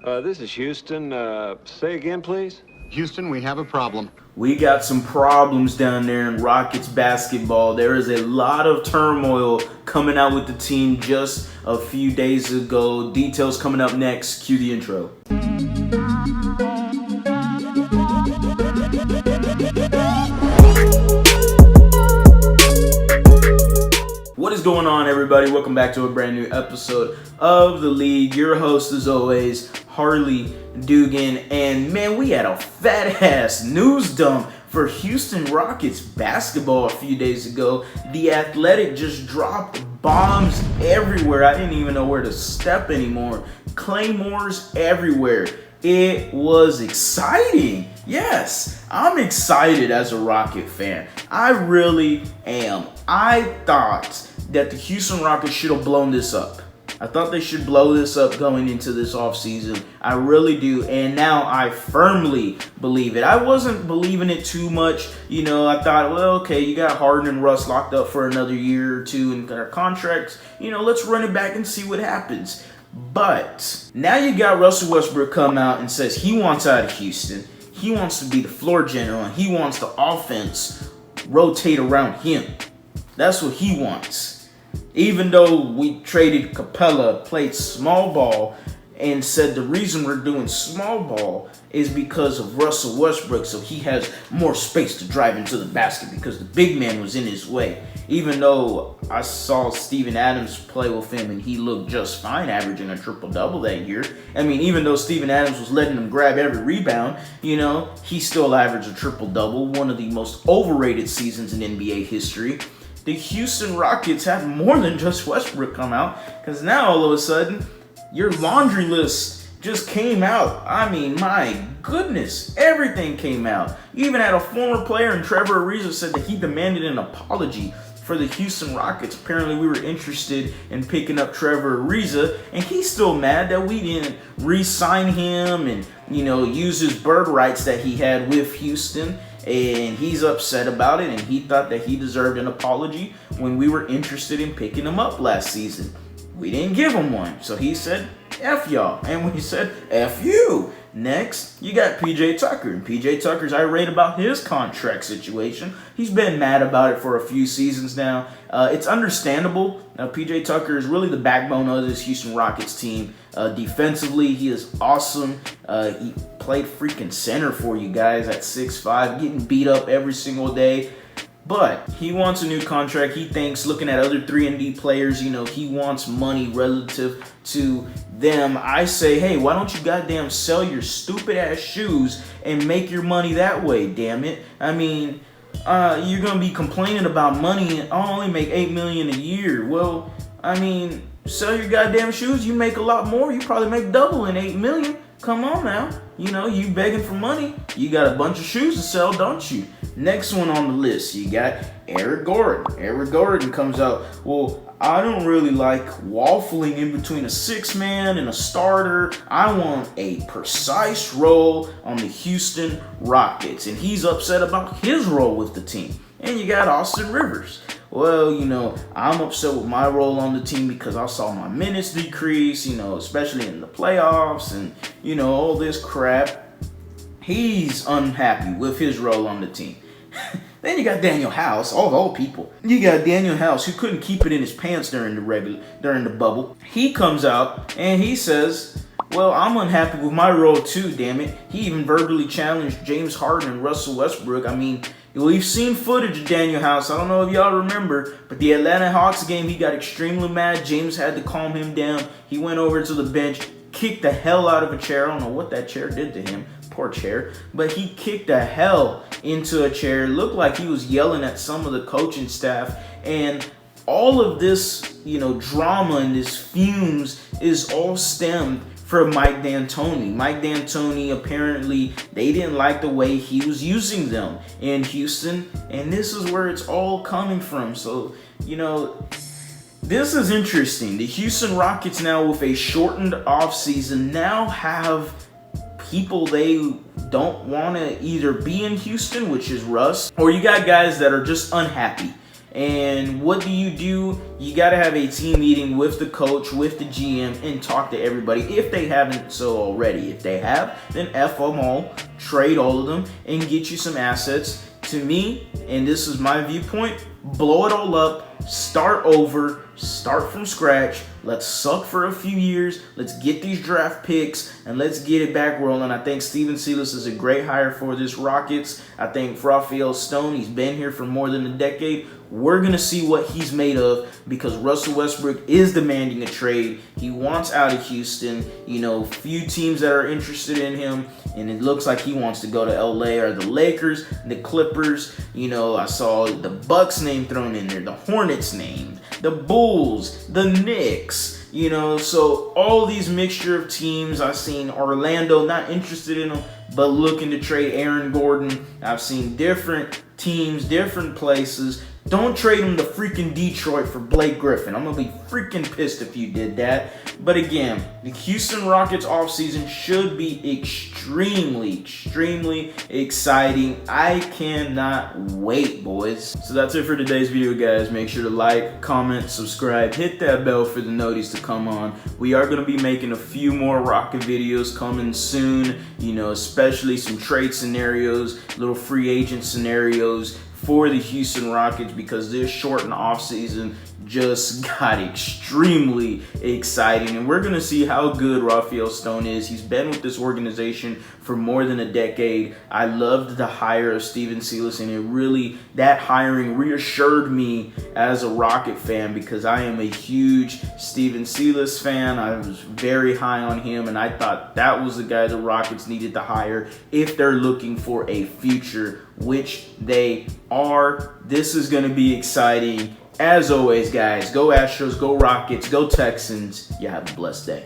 This is Houston. Say again, please. Houston, we have a problem. We got some problems down there in Rockets basketball. There is a lot of turmoil coming out with the team just a few days ago. Details coming up next. Cue the intro. What is going on, everybody? Welcome back to a brand new episode of The League. Your host, as always, Harley Dugan. And man, we had a fat ass news dump for Houston Rockets basketball a few days ago. The Athletic just dropped bombs everywhere. I didn't even know where to step anymore. Claymores everywhere. It was exciting. Yes, I'm excited as a Rocket fan. I really am. I thought that the Houston Rockets should have blown this up. I thought they should blow this up going into this offseason. I really do. And now I firmly believe it. I wasn't believing it too much. You know, I thought, well, okay, you got Harden and Russ locked up for another year or two in their contracts. You know, let's run it back and see what happens. But now you got Russell Westbrook come out and says he wants out of Houston. He wants to be the floor general, and he wants the offense rotate around him. That's what he wants. Even though we traded Capella, played small ball, and said the reason we're doing small ball is because of Russell Westbrook, so he has more space to drive into the basket because the big man was in his way. Even though I saw Steven Adams play with him and he looked just fine, averaging a triple-double that year. I mean, even though Steven Adams was letting him grab every rebound, you know, he still averaged a triple-double, one of the most overrated seasons in NBA history. The Houston Rockets had more than just Westbrook come out, because now all of a sudden, your laundry list just came out. I mean, my goodness, everything came out. You even had a former player, and Trevor Ariza said that he demanded an apology for the Houston Rockets. Apparently, we were interested in picking up Trevor Ariza, and he's still mad that we didn't re-sign him and, you know, use his bird rights that he had with Houston. And he's upset about it, and he thought that he deserved an apology when we were interested in picking him up last season. We didn't give him one, so he said, F y'all. And we said, F you. Next, you got PJ Tucker. And PJ Tucker's irate about his contract situation. He's been mad about it for a few seasons now. It's understandable. Now, PJ Tucker is really the backbone of this Houston Rockets team. Defensively, he is awesome. He played freaking center for you guys at 6'5", getting beat up every single day. But he wants a new contract. He thinks, looking at other 3-and-D players, you know, he wants money relative to them. I say, hey, why don't you goddamn sell your stupid ass shoes and make your money that way, damn it. I mean, you're going to be complaining about money and I only make $8 million a year. Well, I mean, sell your goddamn shoes, you make a lot more. You probably make double in $8 million. Come on now. You know, you begging for money. You got a bunch of shoes to sell, don't you? Next one on the list, you got Eric Gordon. Eric Gordon comes out, well, I don't really like waffling in between a six-man and a starter. I want a precise role on the Houston Rockets. And he's upset about his role with the team. And you got Austin Rivers. Well, you know, I'm upset with my role on the team because I saw my minutes decrease, you know, especially in the playoffs and, you know, all this crap. He's unhappy with his role on the team. Then you got Daniel House, all the old people. You got Daniel House, who couldn't keep it in his pants during the bubble. He comes out and he says, well, I'm unhappy with my role too, damn it. He even verbally challenged James Harden and Russell Westbrook. I mean, we've seen footage of Daniel House. I don't know if y'all remember, but the Atlanta Hawks game, he got extremely mad. James had to calm him down. He went over to the bench, kicked the hell out of a chair. I don't know what that chair did to him. Poor chair. But he kicked the hell into a chair. It looked like he was yelling at some of the coaching staff. And all of this, you know, drama and this fumes is all stemmed from Mike D'Antoni. Mike D'Antoni, apparently, they didn't like the way he was using them in Houston. And this is where it's all coming from. So, you know, this is interesting. The Houston Rockets now, with a shortened offseason, now have people they don't want to either be in Houston, which is Russ, or you got guys that are just unhappy. And what do? You got to have a team meeting with the coach, with the GM, and talk to everybody if they haven't so already. If they have, then F them all, trade all of them, and get you some assets. To me, and this is my viewpoint, blow it all up, start over, start from scratch. Let's suck for a few years. Let's get these draft picks and let's get it back rolling. I think Steven Silas is a great hire for this Rockets. I think Rafael Stone, he's been here for more than a decade. We're going to see what he's made of because Russell Westbrook is demanding a trade. He wants out of Houston. You know, few teams that are interested in him, and it looks like he wants to go to LA or the Lakers, the Clippers. You know, I saw the Bucks name thrown in there, the Hornets named, the Bulls, the Knicks. You know, so all these mixture of teams. I've seen Orlando not interested in him, but looking to trade Aaron Gordon. I've seen different teams, different places. Don't trade him to freaking Detroit for Blake Griffin. I'm going to be freaking pissed if you did that. But again, the Houston Rockets offseason should be extremely exciting. I cannot wait, boys. So that's it for today's video, guys. Make sure to like, comment, subscribe, hit that bell for the notice to come on. We are going to be making a few more Rocket videos coming soon, you know, especially some trade scenarios, little free agent scenarios for the Houston Rockets because this shortened offseason just got extremely exciting, and we're going to see how good Rafael Stone is. He's been with this organization for more than a decade. I loved the hire of Steven Silas, and that hiring reassured me as a Rocket fan because I am a huge Steven Silas fan. I was very high on him, and I thought that was the guy the Rockets needed to hire if they're looking for a future, which they are. This is going to be exciting. As always, guys, go Astros, go Rockets, go Texans. You have a blessed day.